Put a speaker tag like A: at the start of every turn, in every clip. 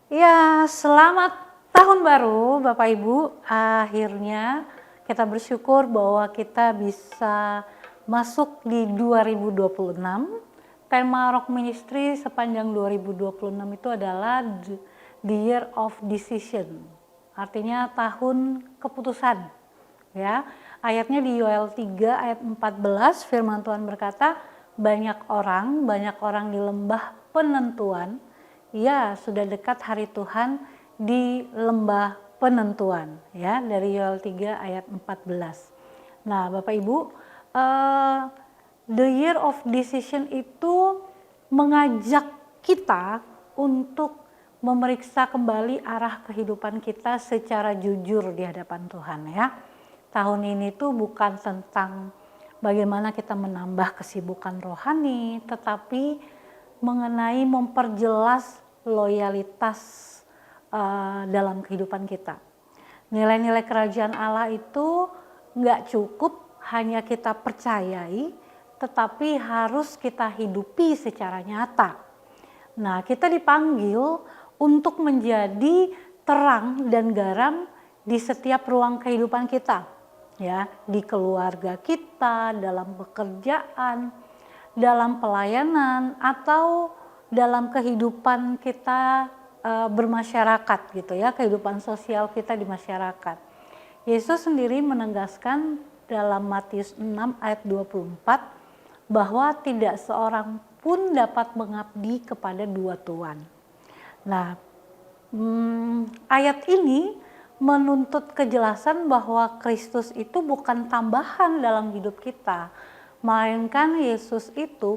A: Ya, selamat tahun baru Bapak Ibu. Akhirnya kita bersyukur bahwa kita bisa masuk di 2026. Tema Rock Ministry sepanjang 2026 itu adalah the year of decision. Artinya tahun keputusan. Ya, ayatnya di Yoel 3 ayat 14 firman Tuhan berkata, banyak orang di lembah penentuan. Ya, sudah dekat hari Tuhan di lembah penentuan, ya, dari Yoel 3 ayat 14. Nah, Bapak Ibu, the year of decision itu mengajak kita untuk memeriksa kembali arah kehidupan kita secara jujur di hadapan Tuhan, ya. Tahun ini tuh bukan tentang bagaimana kita menambah kesibukan rohani, tetapi mengenai memperjelas loyalitas dalam kehidupan kita. Nilai-nilai kerajaan Allah itu nggak cukup hanya kita percayai, tetapi harus kita hidupi secara nyata. Nah, kita dipanggil untuk menjadi terang dan garam di setiap ruang kehidupan kita, ya, di keluarga kita, dalam pekerjaan, dalam pelayanan, atau dalam kehidupan kita bermasyarakat gitu ya, kehidupan sosial kita di masyarakat. Yesus sendiri menegaskan dalam Matius 6 ayat 24 bahwa tidak seorang pun dapat mengabdi kepada dua tuan. Nah, ayat ini menuntut kejelasan bahwa Kristus itu bukan tambahan dalam hidup kita, melainkan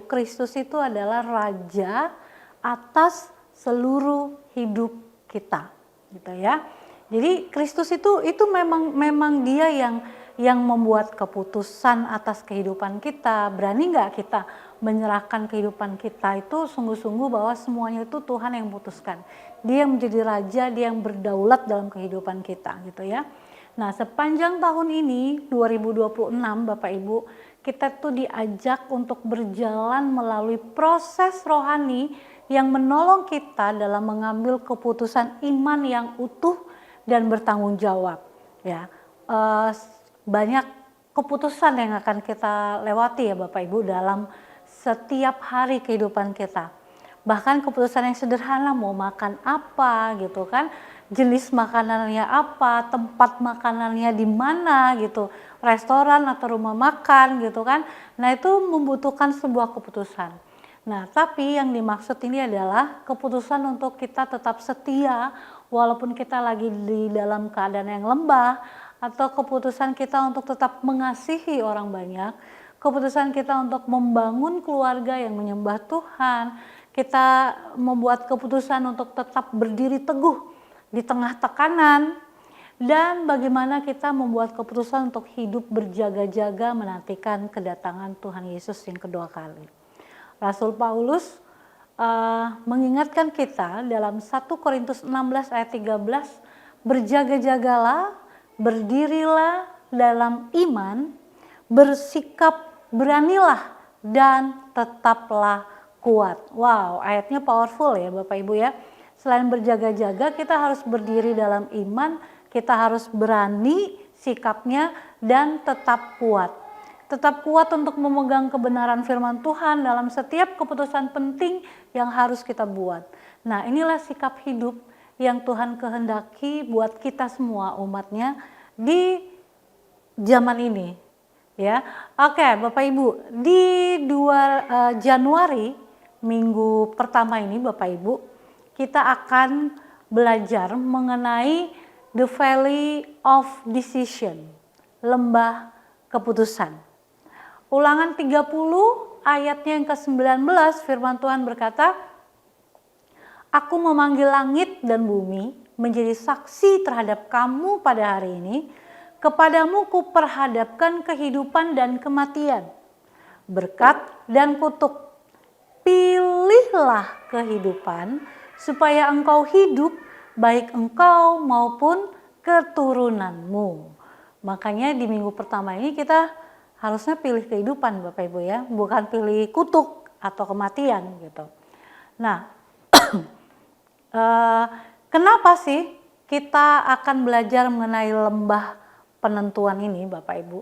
A: Kristus itu adalah Raja atas seluruh hidup kita, gitu ya. Jadi Kristus itu memang Dia yang membuat keputusan atas kehidupan kita. Berani nggak kita menyerahkan kehidupan kita itu sungguh-sungguh bahwa semuanya itu Tuhan yang memutuskan. Dia yang menjadi Raja, Dia yang berdaulat dalam kehidupan kita, gitu ya. Nah, sepanjang tahun ini 2026 Bapak Ibu, kita tuh diajak untuk berjalan melalui proses rohani yang menolong kita dalam mengambil keputusan iman yang utuh dan bertanggung jawab, ya. Banyak keputusan yang akan kita lewati ya Bapak Ibu dalam setiap hari kehidupan kita. Bahkan keputusan yang sederhana, mau makan apa gitu kan, jenis makanannya apa, tempat makanannya di mana gitu, restoran atau rumah makan gitu kan. Nah, itu membutuhkan sebuah keputusan. Nah, tapi yang dimaksud ini adalah keputusan untuk kita tetap setia walaupun kita lagi di dalam keadaan yang lembah, atau keputusan kita untuk tetap mengasihi orang banyak, keputusan kita untuk membangun keluarga yang menyembah Tuhan, kita membuat keputusan untuk tetap berdiri teguh di tengah tekanan, dan bagaimana kita membuat keputusan untuk hidup berjaga-jaga menantikan kedatangan Tuhan Yesus yang kedua kali. Rasul Paulus mengingatkan kita dalam 1 Korintus 16 ayat 13, berjaga-jagalah, berdirilah dalam iman, bersikap beranilah, dan tetaplah kuat. Wow, ayatnya powerful ya Bapak Ibu ya. Selain berjaga-jaga, kita harus berdiri dalam iman, kita harus berani sikapnya, dan tetap kuat. Tetap kuat untuk memegang kebenaran firman Tuhan dalam setiap keputusan penting yang harus kita buat. Nah, inilah sikap hidup yang Tuhan kehendaki buat kita semua umatnya di zaman ini. Ya, oke Bapak Ibu, di 2 Januari minggu pertama ini Bapak Ibu, kita akan belajar mengenai the valley of decision, lembah keputusan. Ulangan 30 ayatnya yang ke-19 firman Tuhan berkata, Aku memanggil langit dan bumi menjadi saksi terhadap kamu pada hari ini. Kepadamu kuperhadapkan kehidupan dan kematian, berkat dan kutuk. Pilihlah kehidupan supaya engkau hidup, baik engkau maupun keturunanmu. Makanya di minggu pertama ini kita harusnya pilih kehidupan Bapak Ibu ya, bukan pilih kutuk atau kematian gitu. Nah, Kenapa sih kita akan belajar mengenai lembah penentuan ini, Bapak Ibu?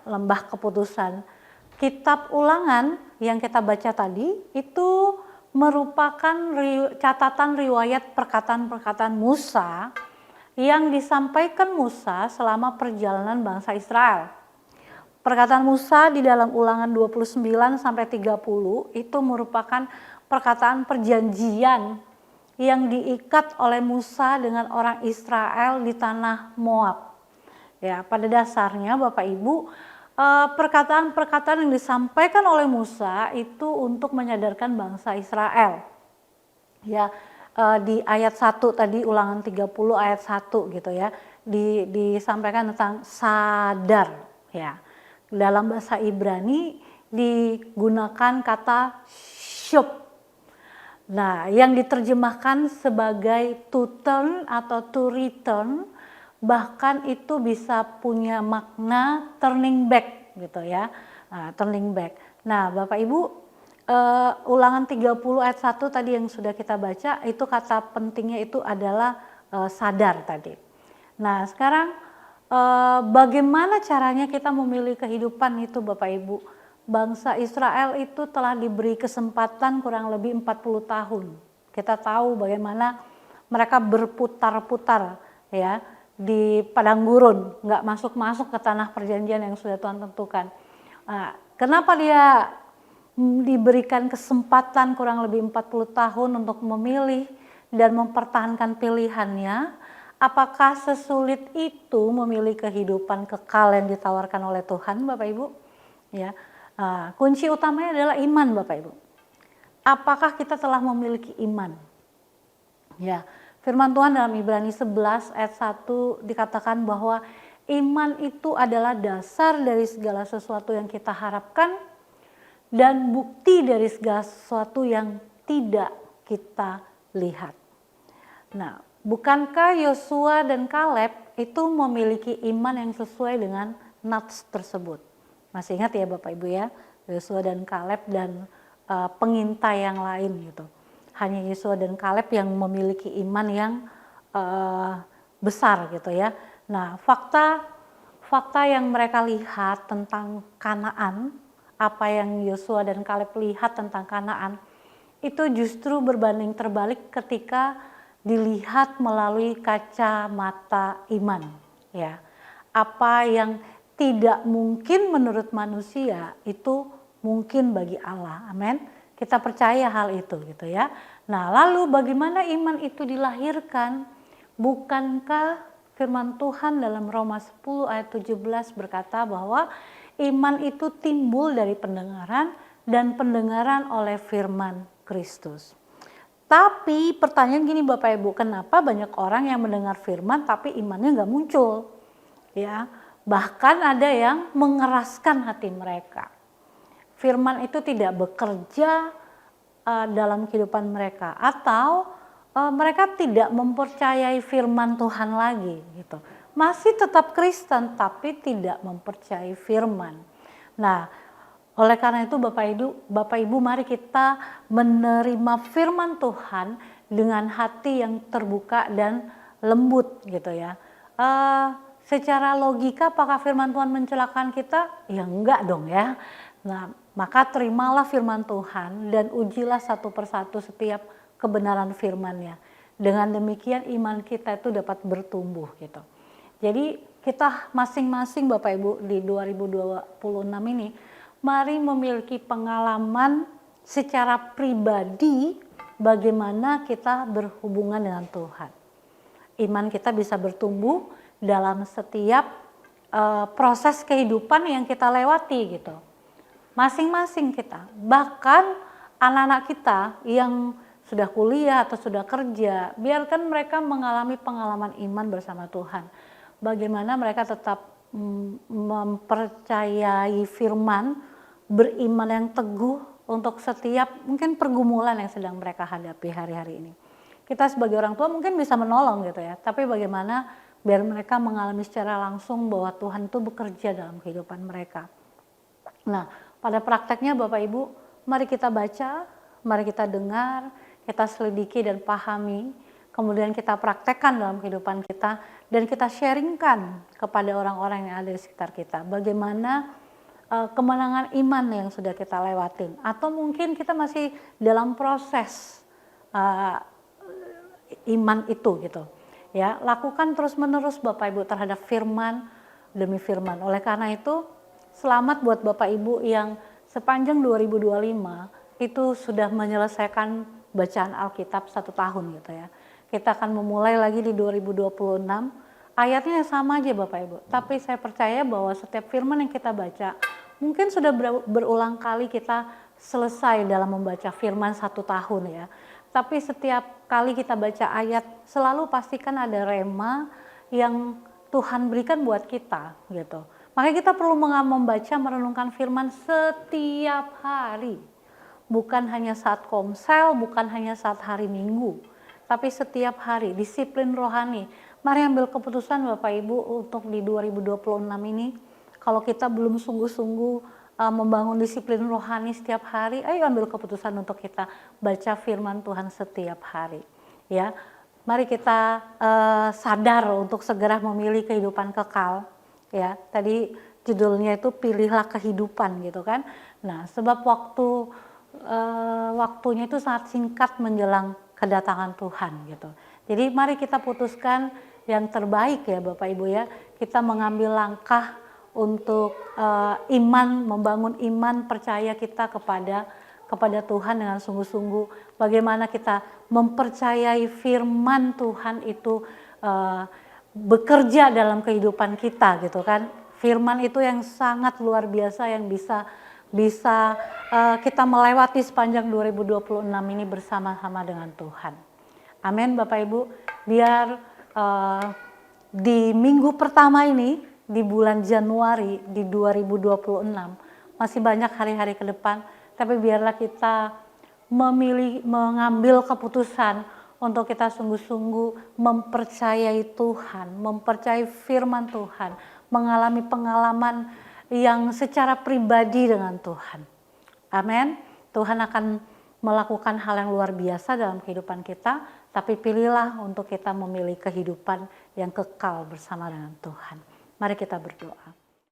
A: Lembah keputusan. Kitab Ulangan yang kita baca tadi itu merupakan catatan riwayat perkataan-perkataan Musa yang disampaikan Musa selama perjalanan bangsa Israel. Perkataan Musa di dalam Ulangan 29 sampai 30 itu merupakan perkataan perjanjian yang diikat oleh Musa dengan orang Israel di tanah Moab. Ya, pada dasarnya Bapak Ibu, perkataan-perkataan yang disampaikan oleh Musa itu untuk menyadarkan bangsa Israel. Ya, di ayat 1 tadi, Ulangan 30 ayat 1 gitu ya, disampaikan tentang sadar ya. Dalam bahasa Ibrani digunakan kata shub. Nah, yang diterjemahkan sebagai to turn atau to return, bahkan itu bisa punya makna turning back gitu ya. Nah, turning back. Nah, Bapak Ibu, Ulangan 30 ayat 1 tadi yang sudah kita baca, itu kata pentingnya itu adalah sadar tadi. Nah, sekarang bagaimana caranya kita memilih kehidupan itu, Bapak Ibu? Bangsa Israel itu telah diberi kesempatan kurang lebih 40 tahun. Kita tahu bagaimana mereka berputar-putar ya di padang gurun, nggak masuk-masuk ke tanah perjanjian yang sudah Tuhan tentukan. Nah, kenapa dia diberikan kesempatan kurang lebih 40 tahun untuk memilih dan mempertahankan pilihannya? Apakah sesulit itu memilih kehidupan kekal yang ditawarkan oleh Tuhan, Bapak Ibu? Ya, kunci utamanya adalah iman, Bapak Ibu. Apakah kita telah memiliki iman? Ya, firman Tuhan dalam Ibrani 11 ayat 1 dikatakan bahwa iman itu adalah dasar dari segala sesuatu yang kita harapkan dan bukti dari segala sesuatu yang tidak kita lihat. Nah, bukankah Yosua dan Kaleb itu memiliki iman yang sesuai dengan nats tersebut? Masih ingat ya Bapak Ibu ya, Yosua dan Kaleb dan pengintai yang lain gitu. Hanya Yosua dan Kaleb yang memiliki iman yang besar gitu ya. Nah, fakta yang mereka lihat tentang Kanaan, apa yang Yosua dan Kaleb lihat tentang Kanaan, itu justru berbanding terbalik ketika dilihat melalui kacamata iman ya. Apa yang tidak mungkin menurut manusia itu mungkin bagi Allah. Amin. Kita percaya hal itu gitu ya. Nah, lalu bagaimana iman itu dilahirkan? Bukankah firman Tuhan dalam Roma 10 ayat 17 berkata bahwa iman itu timbul dari pendengaran dan pendengaran oleh firman Kristus. Tapi pertanyaan gini Bapak Ibu, kenapa banyak orang yang mendengar firman tapi imannya nggak muncul? Ya, bahkan ada yang mengeraskan hati mereka. Firman itu tidak bekerja dalam kehidupan mereka, atau mereka tidak mempercayai firman Tuhan lagi gitu. Masih tetap Kristen tapi tidak mempercayai firman. Nah, oleh karena itu Bapak Ibu mari kita menerima firman Tuhan dengan hati yang terbuka dan lembut gitu ya. Secara logika apakah firman Tuhan mencelakakan kita? Ya enggak dong ya. Nah, maka terimalah firman Tuhan dan ujilah satu persatu setiap kebenaran firman-Nya. Dengan demikian iman kita itu dapat bertumbuh gitu. Jadi kita masing-masing Bapak Ibu di 2026 ini mari memiliki pengalaman secara pribadi bagaimana kita berhubungan dengan Tuhan. Iman kita bisa bertumbuh dalam setiap proses kehidupan yang kita lewati gitu. Masing-masing kita, bahkan anak-anak kita yang sudah kuliah atau sudah kerja, biarkan mereka mengalami pengalaman iman bersama Tuhan. Bagaimana mereka tetap mempercayai firman, beriman yang teguh untuk setiap mungkin pergumulan yang sedang mereka hadapi hari-hari ini. Kita sebagai orang tua mungkin bisa menolong gitu ya, tapi bagaimana biar mereka mengalami secara langsung bahwa Tuhan itu bekerja dalam kehidupan mereka. Nah, pada prakteknya Bapak Ibu, mari kita baca, mari kita dengar, kita selidiki dan pahami kemudian kita praktekkan dalam kehidupan kita, dan kita sharingkan kepada orang-orang yang ada di sekitar kita. Bagaimana kemenangan iman yang sudah kita lewatin, atau mungkin kita masih dalam proses iman itu gitu. Ya, lakukan terus-menerus Bapak Ibu terhadap firman demi firman. Oleh karena itu, selamat buat Bapak Ibu yang sepanjang 2025 itu sudah menyelesaikan bacaan Alkitab 1 tahun gitu ya. Kita akan memulai lagi di 2026. Ayatnya sama aja Bapak Ibu, tapi saya percaya bahwa setiap firman yang kita baca, mungkin sudah berulang kali kita selesai dalam membaca firman 1 tahun ya. Tapi setiap kali kita baca ayat, selalu pastikan ada rema yang Tuhan berikan buat kita gitu. Makanya kita perlu membaca, merenungkan firman setiap hari. Bukan hanya saat komsel, bukan hanya saat hari Minggu, tapi setiap hari, disiplin rohani. Mari ambil keputusan Bapak Ibu untuk di 2026 ini, kalau kita belum sungguh-sungguh membangun disiplin rohani setiap hari, ayo ambil keputusan untuk kita baca firman Tuhan setiap hari. Ya, mari kita sadar untuk segera memilih kehidupan kekal. Ya, tadi judulnya itu pilihlah kehidupan gitu kan. Nah, sebab waktunya itu sangat singkat menjelang kedatangan Tuhan gitu. Jadi mari kita putuskan yang terbaik ya Bapak Ibu ya. Kita mengambil langkah untuk membangun iman percaya kita kepada Tuhan dengan sungguh-sungguh. Bagaimana kita mempercayai firman Tuhan itu bekerja dalam kehidupan kita gitu kan. Firman itu yang sangat luar biasa yang bisa kita melewati sepanjang 2026 ini bersama-sama dengan Tuhan. Amin Bapak Ibu. Biar di minggu pertama ini, di bulan Januari di 2026, masih banyak hari-hari ke depan, tapi biarlah kita mengambil keputusan untuk kita sungguh-sungguh mempercayai Tuhan, mempercayai firman Tuhan, mengalami pengalaman yang secara pribadi dengan Tuhan. Amin. Tuhan akan melakukan hal yang luar biasa dalam kehidupan kita, tapi pilihlah untuk kita memilih kehidupan yang kekal bersama dengan Tuhan. Mari kita berdoa.